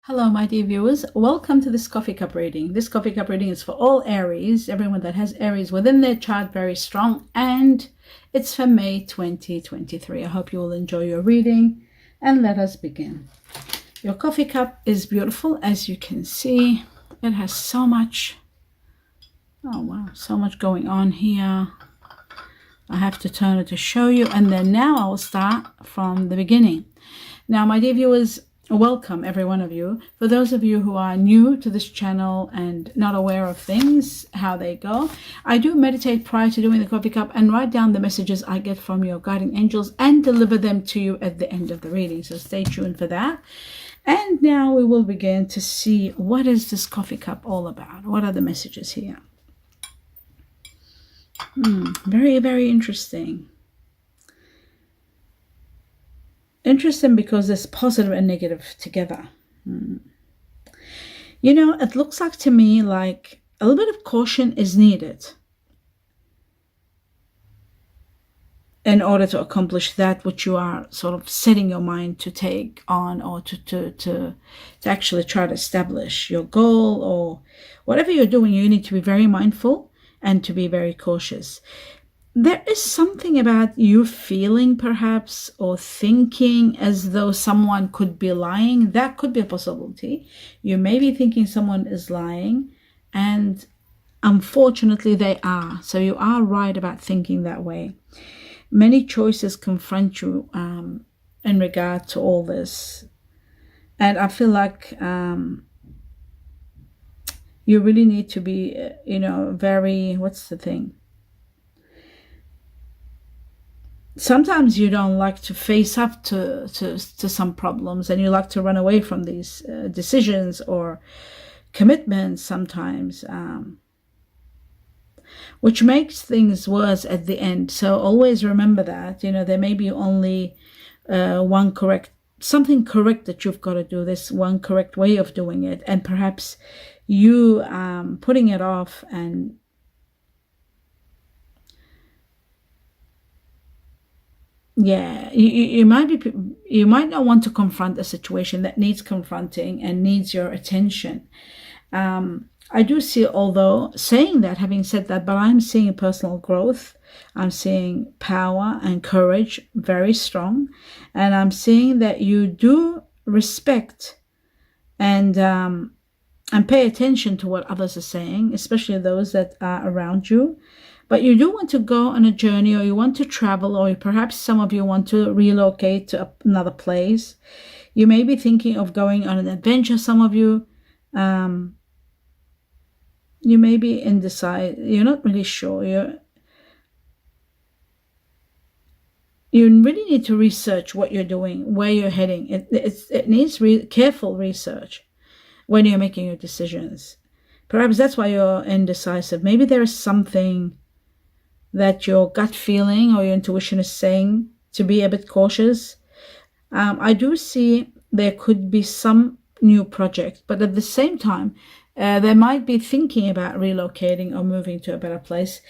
Hello, my dear viewers. Welcome to this coffee cup reading. This coffee cup reading is for all Aries, everyone that has Aries within their chart very strong, and it's for May 2023. I hope you will enjoy your reading, and let us begin. Your coffee cup is beautiful, as you can see. It has so much, oh wow, so much going on here. I have to turn it to show you, and then now I will start from the beginning. Now, my dear viewers, welcome every one of you. For those of you who are new to this channel and not aware of things, how they go, I do meditate prior to doing the coffee cup and write down the messages I get from your guiding angels and deliver them to you at the end of the reading. So stay tuned for that. And now we will begin to see what is this coffee cup all about. What are the messages here? Very, very interesting. Interesting because there's positive and negative together. You know, it looks like to me like a little bit of caution is needed in order to accomplish that which you are sort of setting your mind to take on, or to actually try to establish your goal, or whatever you're doing. You need to be very mindful and to be very cautious. There is something about you feeling perhaps or thinking as though someone could be lying. That could be a possibility. You may be thinking someone is lying, and unfortunately they are. So you are right about thinking that way. Many choices confront you in regard to all this. And I feel like you really need to be, very, what's the thing? Sometimes you don't like to face up to some problems, and you like to run away from these decisions or commitments sometimes, which makes things worse at the end. So always remember that, there may be only something correct that you've got to do, this one correct way of doing it, and perhaps you putting it off and you might not want to confront a situation that needs confronting and needs your attention. I do see, although having said that, but I'm seeing personal growth. I'm seeing power and courage very strong, and I'm seeing that you do respect and pay attention to what others are saying, especially those that are around you. But you do want to go on a journey, or you want to travel, or perhaps some of you want to relocate to another place. You may be thinking of going on an adventure. Some of you, you may be indecisive. You're not really sure. You really need to research what you're doing, where you're heading. It needs careful research when you're making your decisions. Perhaps that's why you're indecisive. Maybe there is something that your gut feeling or your intuition is saying to be a bit cautious. I do see there could be some new project, but at the same time, they might be thinking about relocating or moving to a better place.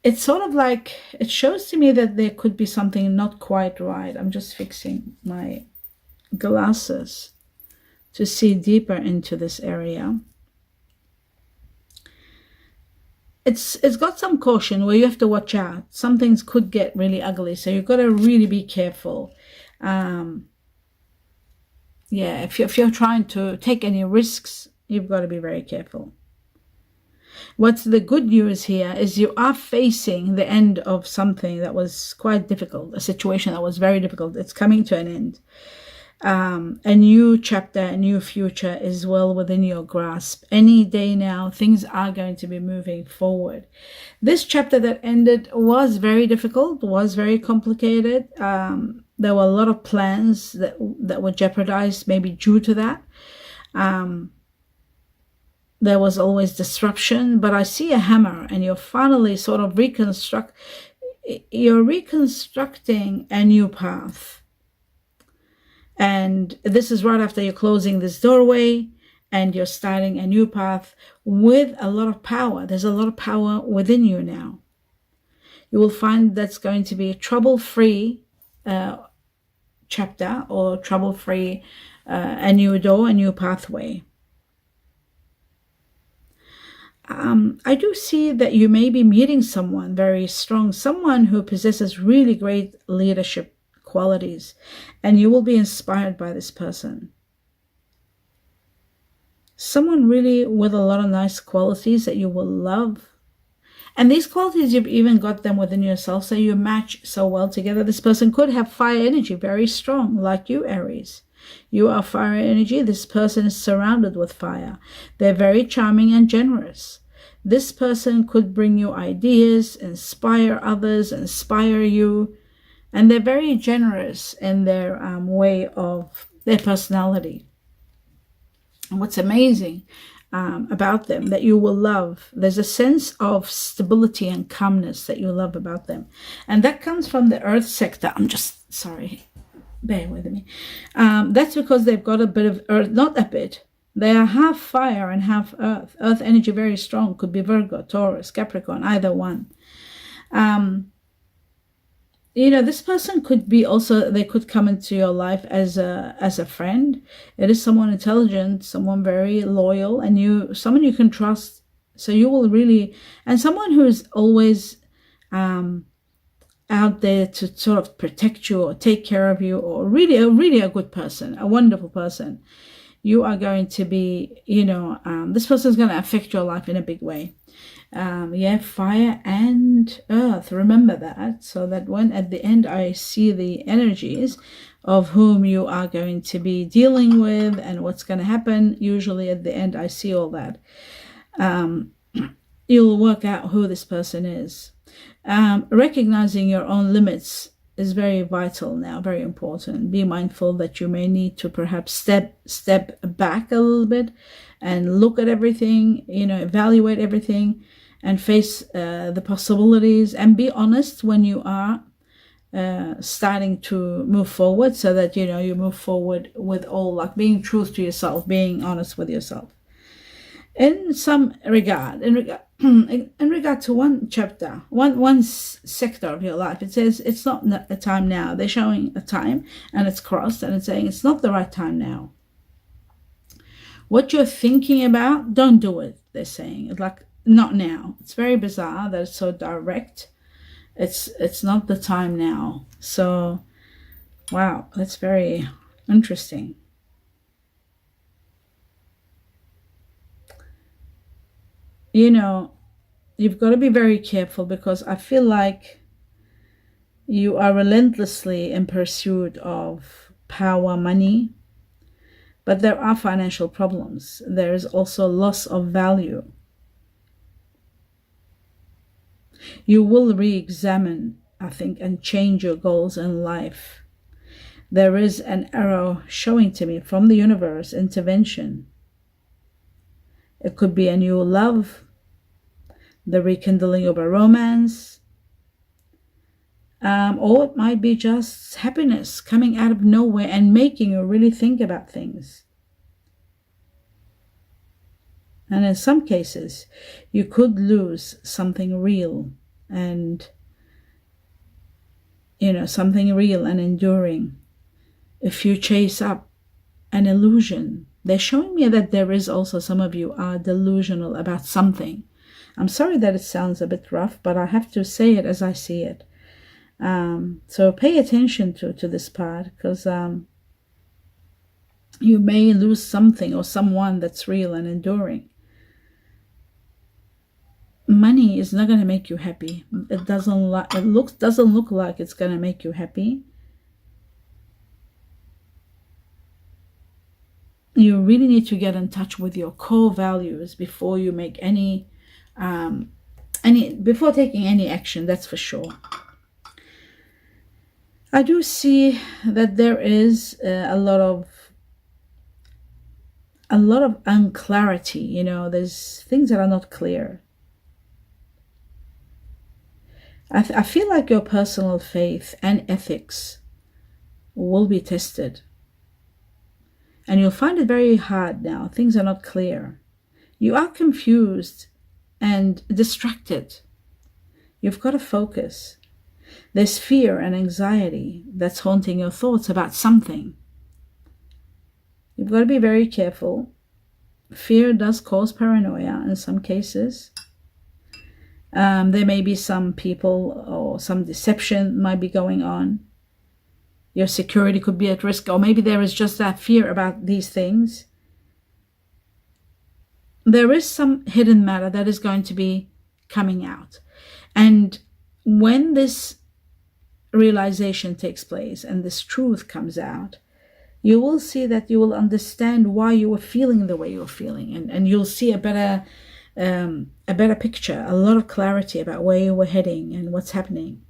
It's sort of like, it shows to me that there could be something not quite right. I'm just fixing my glasses to see deeper into this area. It's got some caution where you have to watch out. Some things could get really ugly, so you've got to really be careful. If you're trying to take any risks, you've got to be very careful. What's the good news here is you are facing the end of something that was quite difficult, a situation that was very difficult. It's coming to an end. A new chapter, a new future is well within your grasp. Any day now, things are going to be moving forward. This chapter that ended was very difficult, was very complicated. There were a lot of plans that were jeopardized, maybe due to that. There was always disruption, but I see a hammer, and you're finally sort of reconstructing a new path. And this is right after you're closing this doorway and you're starting a new path with a lot of power. There's a lot of power within you now. You will find that's going to be a trouble-free chapter, or trouble-free a new door, a new pathway. I do see that you may be meeting someone very strong, someone who possesses really great leadership qualities, and you will be inspired by this person. Someone really with a lot of nice qualities that you will love. And these qualities, you've even got them within yourself, so you match so well together. This person could have fire energy, very strong, like you, Aries. You are fire energy. This person is surrounded with fire. They're very charming and generous. This person could bring you ideas, inspire others, inspire you. And they're very generous in their way of their personality. And what's amazing about them that you will love, there's a sense of stability and calmness that you love about them. And that comes from the earth sector. I'm just sorry. Bear with me. That's because they've got a bit of earth, not a bit. They are half fire and half earth. Earth energy very strong. Could be Virgo, Taurus, Capricorn, either one. This person could be also, they could come into your life as a friend. It is someone intelligent, someone very loyal, and someone you can trust. So you will really, and someone who is always out there to sort of protect you or take care of you, or really a good person, a wonderful person. You are going to be, this person is going to affect your life in a big way. Fire and earth. Remember that, so that when at the end I see the energies of whom you are going to be dealing with and what's going to happen, usually at the end I see all that. You'll work out who this person is. Recognizing your own limits is very vital now, very important. Be mindful that you may need to perhaps step back a little bit and look at everything, evaluate everything and face the possibilities, and be honest when you are starting to move forward, so that you move forward with all, like, being true to yourself, being honest with yourself. In some regard, in regard to one chapter, one sector of your life, it says it's not a time now. They're showing a time and it's crossed, and it's saying it's not the right time now. What you're thinking about, don't do it, they're saying. It's like, not now. It's very bizarre that it's so direct. It's not the time now. So, wow, that's very interesting. You've got to be very careful, because I feel like you are relentlessly in pursuit of power, money, but there are financial problems. There is also loss of value. You will re-examine, I think, and change your goals in life. There is an arrow showing to me from the universe, intervention. It could be a new love, the rekindling of a romance, or it might be just happiness coming out of nowhere and making you really think about things. And in some cases, you could lose something real and, something real and enduring if you chase up an illusion. They're showing me that there is also, some of you are delusional about something. I'm sorry that it sounds a bit rough, but I have to say it as I see it. So pay attention to this part, because you may lose something or someone that's real and enduring. Money is not going to make you happy. It doesn't look like it's going to make you happy. You really need to get in touch with your core values before you make before taking any action, that's for sure. I do see that there is a lot of unclarity. There's things that are not clear. I feel like your personal faith and ethics will be tested. And you'll find it very hard now. Things are not clear. You are confused and distracted. You've got to focus. There's fear and anxiety that's haunting your thoughts about something. You've got to be very careful. Fear does cause paranoia in some cases. There may be some people or some deception might be going on. Your security could be at risk, or maybe there is just that fear about these things. There is some hidden matter that is going to be coming out. And when this realization takes place and this truth comes out, you will see that you will understand why you were feeling the way you were feeling, and you'll see a better picture, a lot of clarity about where you were heading and what's happening.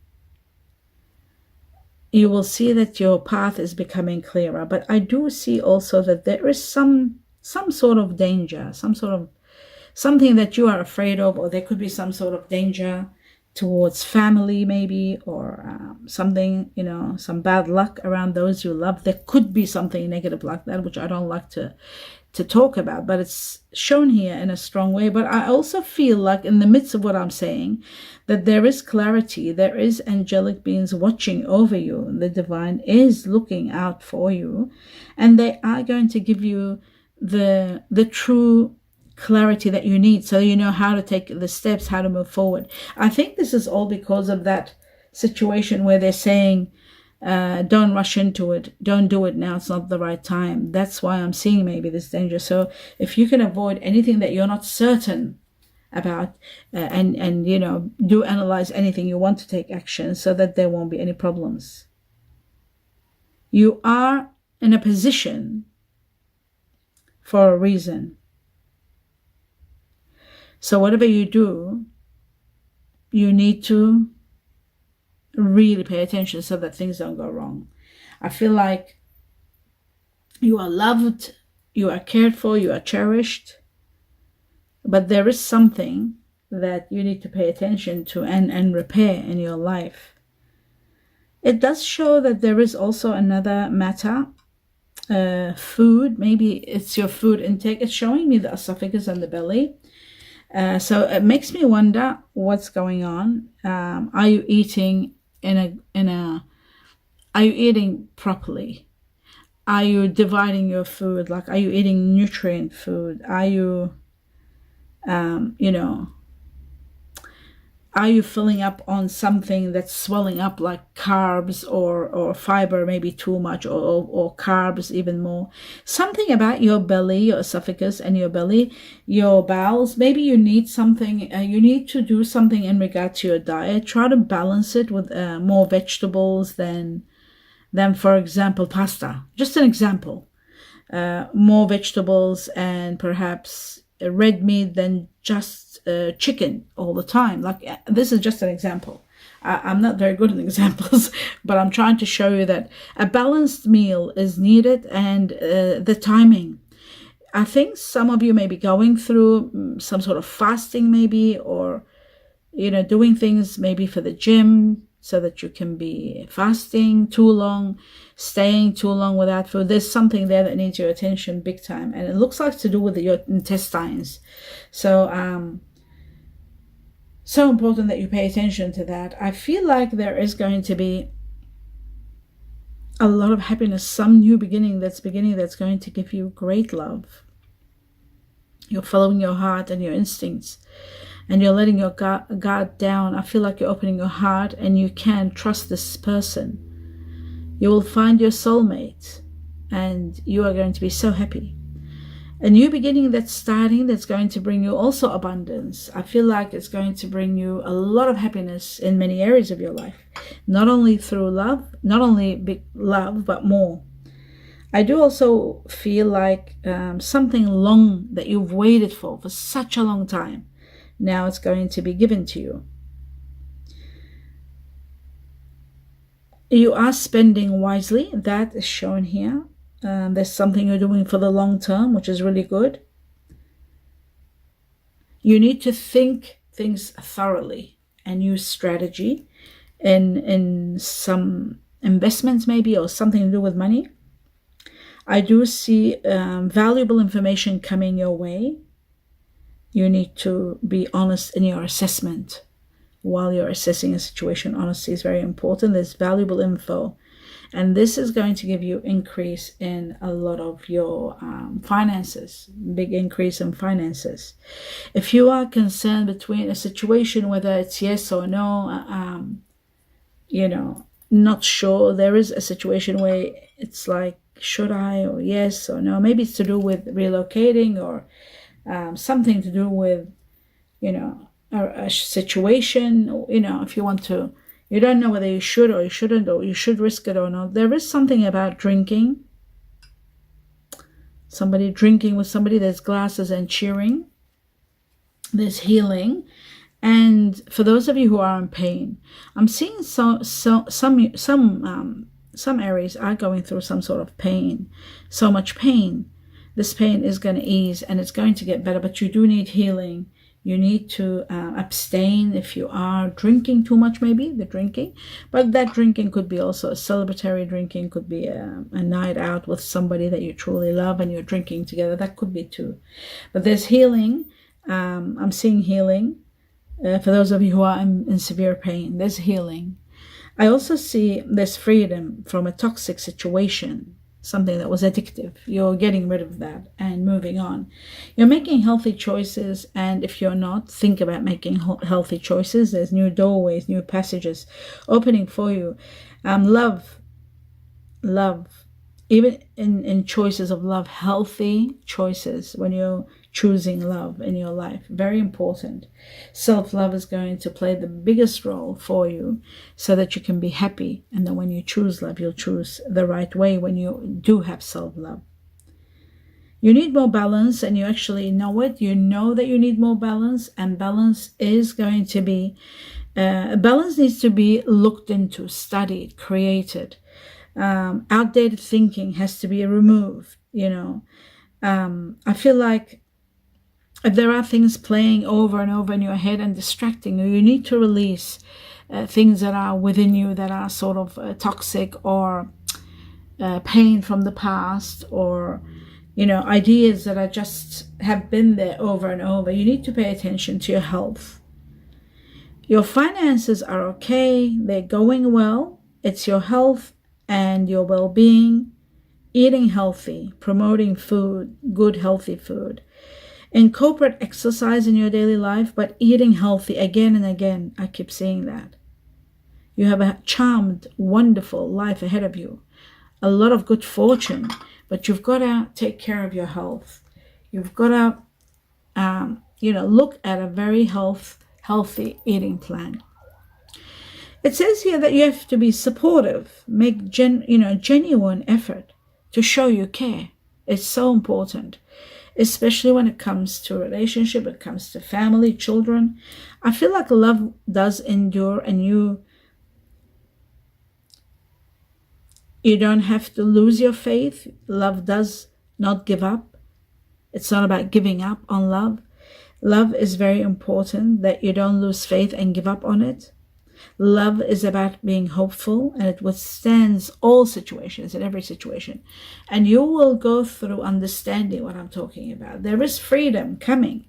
You will see that your path is becoming clearer. But I do see also that there is some sort of danger, something that you are afraid of, or there could be some sort of danger towards family maybe, or something, some bad luck around those you love. There could be something negative like that, which I don't like to talk about, but it's shown here in a strong way. But I also feel like in the midst of what I'm saying, that there is clarity, there is angelic beings watching over you, and the divine is looking out for you, and they are going to give you the true clarity that you need, so you know how to take the steps, how to move forward. I think this is all because of that situation where they're saying, don't rush into it, don't do it now, it's not the right time. That's why I'm seeing maybe this danger. So if you can avoid anything that you're not certain about, and do analyze anything, you want to take action so that there won't be any problems. You are in a position for a reason. So whatever you do, you need to really pay attention so that things don't go wrong. I feel like you are loved, you are cared for, you are cherished, but there is something that you need to pay attention to and repair in your life. It does show that there is also another matter, food. Maybe it's your food intake. It's showing me the esophagus and the belly. So it makes me wonder what's going on. Are you eating are you eating properly? Are you dividing your food? Like, are you eating nutrient food? Are you, are you filling up on something that's swelling up, like carbs or fiber, maybe too much, or carbs even more? Something about your belly, your esophagus and your belly, your bowels. Maybe you need something, you need to do something in regard to your diet. Try to balance it with more vegetables than, for example, pasta. Just an example. More vegetables and perhaps red meat than just chicken all the time. Like, this is just an example. I'm not very good at examples, but I'm trying to show you that a balanced meal is needed, and the timing. I think some of you may be going through some sort of fasting maybe, or doing things maybe for the gym so that you can be fasting too long, staying too long without food. There's something there that needs your attention big time, and it looks like to do with your intestines. So so important that you pay attention to that. I feel like there is going to be a lot of happiness, some new beginning that's going to give you great love. You're following your heart and your instincts, and you're letting your guard down. I feel like you're opening your heart, and you can trust this person. You will find your soulmate, and you are going to be so happy. A new beginning that's starting, that's going to bring you also abundance. I feel like it's going to bring you a lot of happiness in many areas of your life. Not only through love, not only big love, but more. I do also feel like something long that you've waited for such a long time, now it's going to be given to you. You are spending wisely. That is shown here. There's something you're doing for the long term, which is really good. You need to think things thoroughly and use strategy in some investments maybe, or something to do with money. I do see valuable information coming your way. You need to be honest in your assessment. While you're assessing a situation, honesty is very important. There's valuable info. And this is going to give you increase in a lot of your finances, big increase in finances. If you are concerned between a situation, whether it's yes or no, you know, not sure, there is a situation where it's like, should I, or yes or no? Maybe it's to do with relocating, or something to do with, you know, a situation, you know, if you want to, you don't know whether you should or you shouldn't, or you should risk it or not. There is something about drinking, somebody drinking with somebody, there's glasses and cheering, there's healing. And for those of you who are in pain, I'm seeing some Aries are going through some sort of pain, so much pain. This pain is going to ease and it's going to get better, but you do need healing. You need to abstain if you are drinking too much, maybe the drinking. But that drinking could be also a celebratory drinking, could be a night out with somebody that you truly love and you're drinking together. That could be too. But there's healing. I'm seeing healing. For those of you who are in severe pain, there's healing. I also see there's freedom from a toxic situation, something that was addictive. You're getting rid of that and moving on. You're making healthy choices, and if you're not, think about making healthy choices. There's new doorways, new passages opening for you. Love, even in choices of love, healthy choices when you're choosing love in your life, very important. Self-love is going to play the biggest role for you so that you can be happy. And then when you choose love, you'll choose the right way when you do have self-love. You need more balance, and you actually know it. You know that you need more balance, and balance is going to be, balance needs to be looked into, studied, created. Outdated thinking has to be removed, you know. I feel like if there are things playing over and over in your head and distracting you, you need to release things that are within you that are sort of toxic, or pain from the past, or, you know, ideas that are just have been there over and over. You need to pay attention to your health. Your finances are okay. They're going well. It's your health and your well-being. Eating healthy, promoting food, good healthy food. Incorporate exercise in your daily life, but eating healthy again and again. I keep saying that. You have a charmed, wonderful life ahead of you. A lot of good fortune, but you've got to take care of your health. You've got to, you know, look at a very healthy eating plan. It says here that you have to be supportive, make genuine effort to show you care. It's so important, especially when it comes to relationship, it comes to family, children. I feel like love does endure, and you don't have to lose your faith. Love does not give up. It's not about giving up on love. Love is very important, that you don't lose faith and give up on it. Love is about being hopeful, and it withstands all situations, in every situation. And you will go through understanding what I'm talking about. There is freedom coming,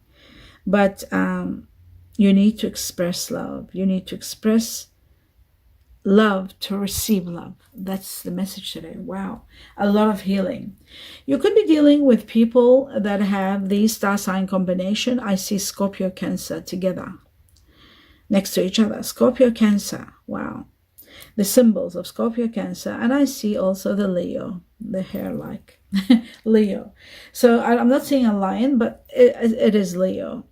but you need to express love. You need to express love to receive love. That's the message today. Wow. A lot of healing. You could be dealing with people that have the star sign combination. I see Scorpio, Cancer together next to each other. Scorpio, Cancer. Wow. The symbols of Scorpio, Cancer. And I see also the Leo, the hair-like Leo. So I'm not seeing a lion, but it is Leo.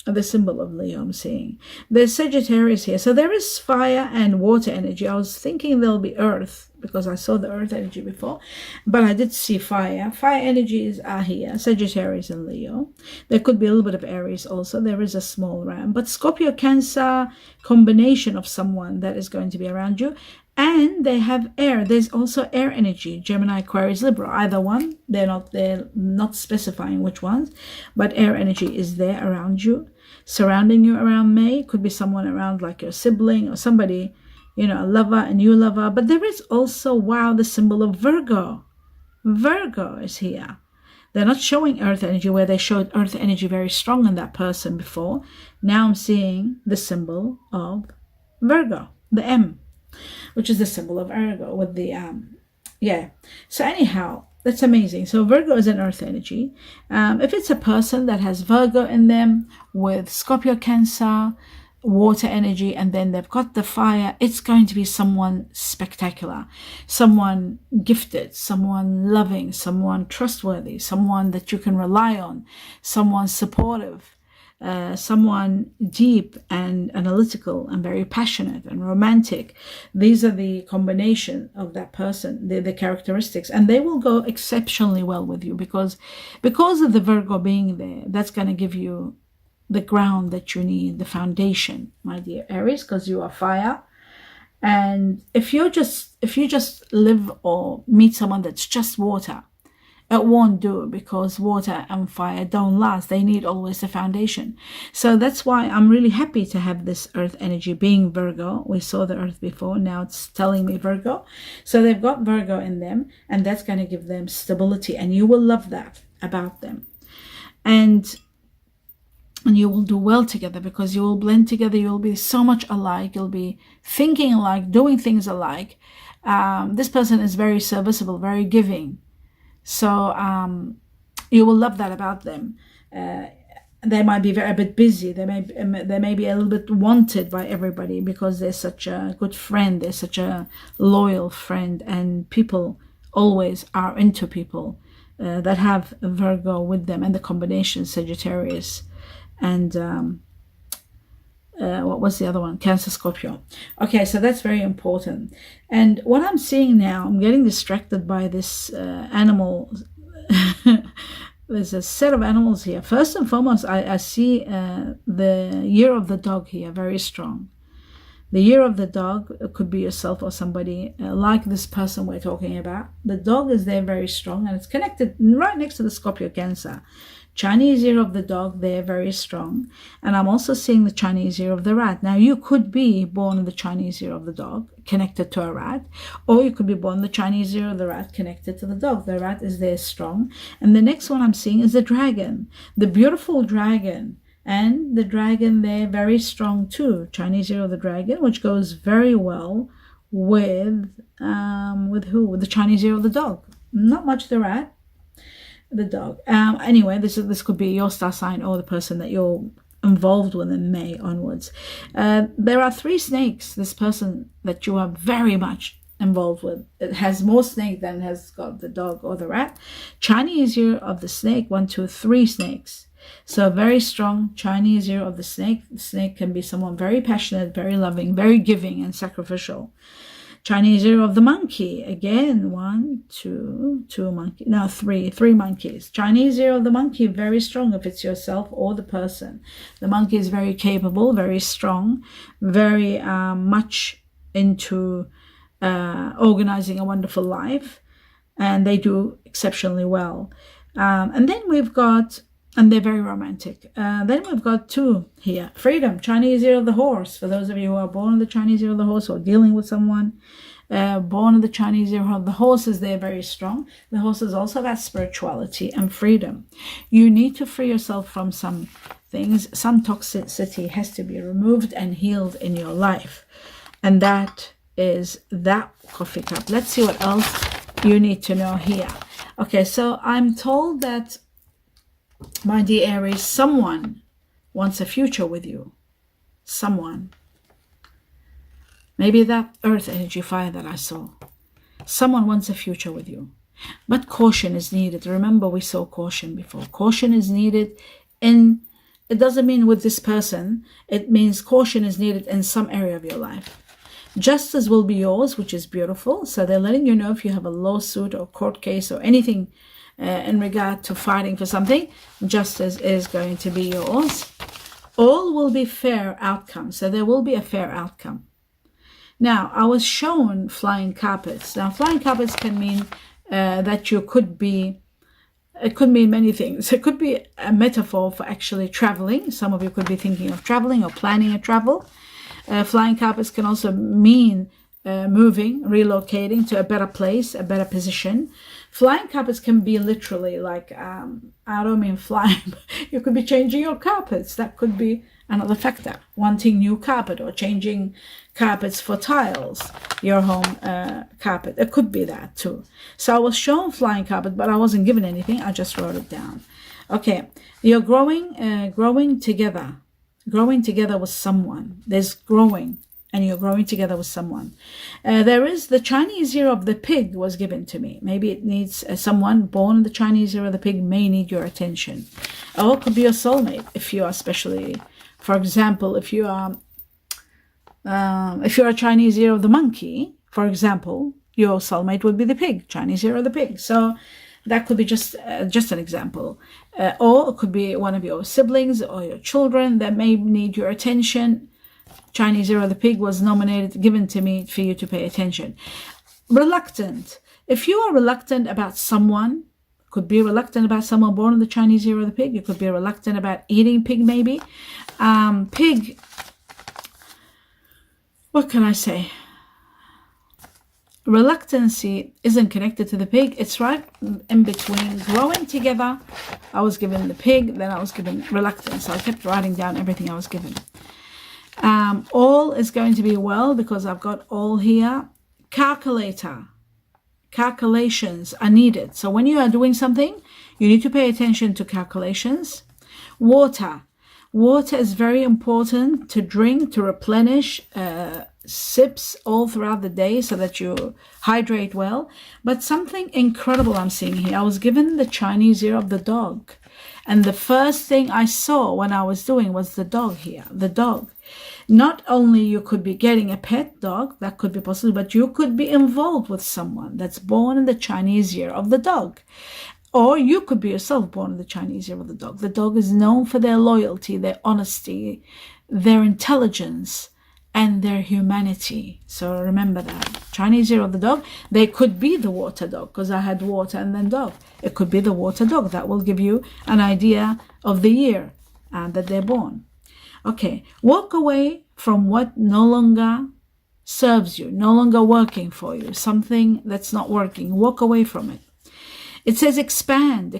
The symbol of Leo I'm seeing. There's Sagittarius here. So there is fire and water energy. I was thinking there'll be earth, because I saw the earth energy before, but I did see fire. Fire energies are here, Sagittarius and Leo. There could be a little bit of Aries also. There is a small ram, but Scorpio, Cancer combination of someone that is going to be around you. And they have air. There's also air energy, Gemini, Aquarius, Libra, either one. They're not specifying which ones, but air energy is there around you, surrounding you around May. Could be someone around, like your sibling or somebody, you know, a lover, a new lover. But there is also, wow, the symbol of Virgo. Virgo is here. They're not showing earth energy where they showed earth energy very strong in that person before. Now I'm seeing the symbol of Virgo, the M. which is the symbol of Virgo with the yeah. So anyhow, that's amazing. So Virgo is an earth energy. If it's a person that has Virgo in them with Scorpio, Cancer, water energy, and then they've got the fire, it's going to be someone spectacular, someone gifted, someone loving, someone trustworthy, someone that you can rely on, someone supportive, someone deep and analytical and very passionate and romantic. These are the combination of that person, the characteristics, and they will go exceptionally well with you because of the Virgo being there. That's going to give you the ground that you need, the foundation, my dear Aries, because you are fire. And if you just live or meet someone that's just water, it won't do, because water and fire don't last. They need always the foundation. So that's why I'm really happy to have this earth energy being Virgo. We saw the earth before, now it's telling me Virgo. So they've got Virgo in them, and that's going to give them stability, and you will love that about them. And you will do well together because you will blend together. You will be so much alike. You'll be thinking alike, doing things alike. This person is very serviceable, very giving. So you will love that about them. They might be a bit busy. They may be a little bit wanted by everybody because they're such a good friend. They're such a loyal friend, and people always are into people that have Virgo with them, and the combination Sagittarius and what was the other one? Cancer, Scorpio. Okay, so that's very important. And what I'm seeing now, I'm getting distracted by this animal. There's a set of animals here. First and foremost, I see the year of the dog here, very strong. The year of the dog, it could be yourself or somebody like this person we're talking about. The dog is there very strong, and it's connected right next to the Scorpio, Cancer. Chinese year of the dog, they're very strong. And I'm also seeing the Chinese year of the rat. Now, you could be born in the Chinese year of the dog, connected to a rat, or you could be born the Chinese year of the rat, connected to the dog. The rat is there strong. And the next one I'm seeing is the dragon, the beautiful dragon. And the dragon there, very strong too. Chinese year of the dragon, which goes very well with who? With the Chinese year of the dog. Not much the rat. The dog. Anyway, this could be your star sign or the person that you're involved with in May onwards. There are 3 snakes. This person that you are very much involved with, it has more snake than has got the dog or the rat. Chinese year of the snake, 1, 2, 3 snakes. So very strong Chinese year of the snake. The snake can be someone very passionate, very loving, very giving and sacrificial. Chinese year of the monkey, again, 1, 2 monkey, no, 3 monkeys. Chinese year of the monkey, very strong if it's yourself or the person. The monkey is very capable, very strong, very much into organizing a wonderful life, and they do exceptionally well. And then we've got, and they're very romantic. Then we've got 2 here. Freedom, Chinese year of the horse. For those of you who are born in the Chinese year of the horse or dealing with someone born in the Chinese year of the horses, they're very strong. The horses also have spirituality and freedom. You need to free yourself from some things. Some toxicity has to be removed and healed in your life. And that is that coffee cup. Let's see what else you need to know here. Okay, so I'm told that, my dear Aries, someone wants a future with you. Someone. Maybe that earth energy fire that I saw. Someone wants a future with you. But caution is needed. Remember, we saw caution before. Caution is needed in, it doesn't mean with this person. It means caution is needed in some area of your life. Justice will be yours, which is beautiful. So they're letting you know if you have a lawsuit or court case or anything in regard to fighting for something, justice is going to be yours. All will be fair outcome. So there will be a fair outcome. Now, I was shown flying carpets. Now, flying carpets can mean that you could be, it could mean many things. It could be a metaphor for actually traveling. Some of you could be thinking of traveling or planning a travel. Flying carpets can also mean moving, relocating to a better place, a better position. Flying carpets can be literally like, I don't mean flying, but you could be changing your carpets. That could be another factor. Wanting new carpet or changing carpets for tiles, your home carpet. It could be that too. So I was shown flying carpet, but I wasn't given anything. I just wrote it down. Okay, you're growing together. Growing together with someone. There's growing. And you're growing together with someone. There is the Chinese year of the pig was given to me. Maybe it needs someone born in the Chinese year of the pig may need your attention. Or it could be your soulmate if you are especially, for example, if you are a Chinese year of the monkey, for example, your soulmate would be the pig, Chinese year of the pig. So that could be just an example. Or it could be one of your siblings or your children that may need your attention. Chinese year of the pig was given to me for you to pay attention. Reluctant. If you are reluctant about someone, could be reluctant about someone born in the Chinese year of the pig. You could be reluctant about eating pig, maybe. Pig, what can I say? Reluctancy isn't connected to the pig. It's right in between. Growing together, I was given the pig, then I was given reluctance. So I kept writing down everything I was given. All is going to be well because I've got all here. Calculator. Calculations are needed. So when you are doing something, you need to pay attention to calculations. Water. Water is very important to drink, to replenish sips all throughout the day so that you hydrate well. But something incredible I'm seeing here. I was given the Chinese year of the dog. And the first thing I saw when I was doing was the dog here, the dog. Not only you could be getting a pet dog, that could be possible, but you could be involved with someone that's born in the Chinese year of the dog. Or you could be yourself born in the Chinese year of the dog. The dog is known for their loyalty, their honesty, their intelligence, and their humanity. So remember that. Chinese year of the dog, they could be the water dog, because I had water and then dog. It could be the water dog. That will give you an idea of the year that they're born. Okay, walk away from what no longer serves you, no longer working for you, something that's not working. Walk away from it. It says expand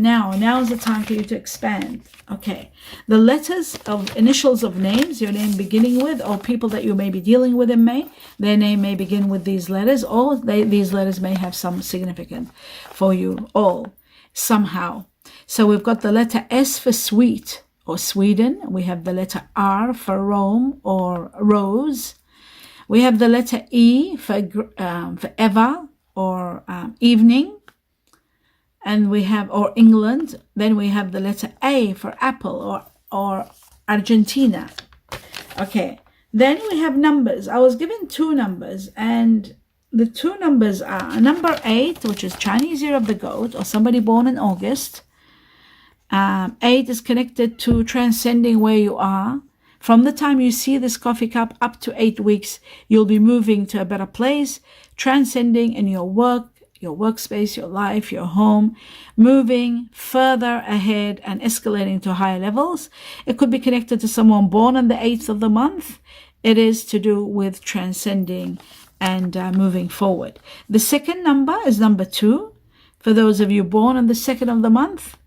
now. Now is the time for you to expand. Okay, the letters of initials of names, your name beginning with, or people that you may be dealing with in May, their name may begin with these letters, or these letters may have some significance for you all somehow. So we've got the letter S for sweet or Sweden. We have the letter R for Rome or rose. We have the letter E for ever or evening. And we have, or England. Then we have the letter A for apple or Argentina. Okay. Then we have numbers. I was given two numbers, and the two numbers are number 8, which is Chinese year of the goat, or somebody born in August. 8 is connected to transcending where you are. From the time you see this coffee cup up to 8 weeks, you'll be moving to a better place, transcending in your work, your workspace, your life, your home, moving further ahead and escalating to higher levels. It could be connected to someone born on the 8th of the month. It is to do with transcending and moving forward. The second number is number 2. For those of you born on the 2nd of the month,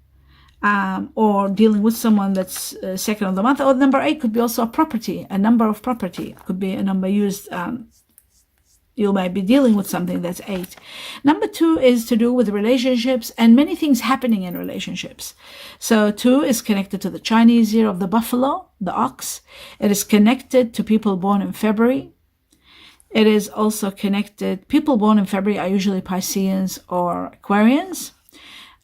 or dealing with someone that's 2nd of the month, or number 8 could be also a property, a number of property. It could be a number used. You might be dealing with something that's 8. Number 2 is to do with relationships and many things happening in relationships. So 2 is connected to the Chinese year of the buffalo, the ox. It is connected to people born in February. It is also connected, people born in February are usually Pisceans or Aquarians.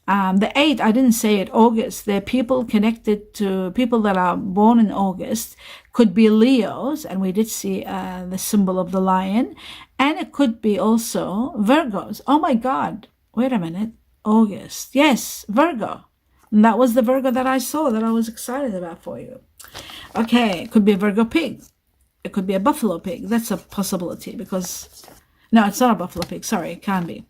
The 8, I didn't say it, August. They're people connected to people that are born in August. Could be Leos, and we did see the symbol of the lion. And it could be also Virgos. Oh my God, wait a minute. August. Yes, Virgo. And that was the Virgo that I saw that I was excited about for you. Okay, it could be a Virgo pig. It could be a buffalo pig. That's a possibility because... No, it's not a buffalo pig. Sorry, it can be.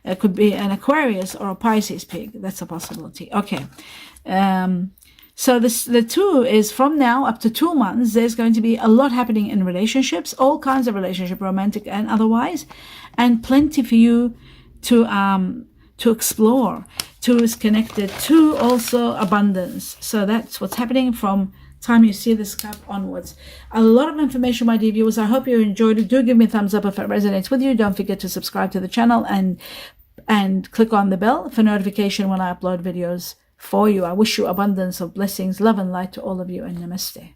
It could be an Aquarius or a Pisces pig. That's a possibility. Okay. So the 2 is from now up to 2 months. There's going to be a lot happening in relationships, all kinds of relationship, romantic and otherwise, and plenty for you to to explore. 2 is connected to also abundance. So that's what's happening from time you see this cup onwards. A lot of information, my dear viewers. I hope you enjoyed it. Do give me a thumbs up if it resonates with you. Don't forget to subscribe to the channel and click on the bell for notification when I upload videos for you. I wish you abundance of blessings, love and light to all of you, and namaste.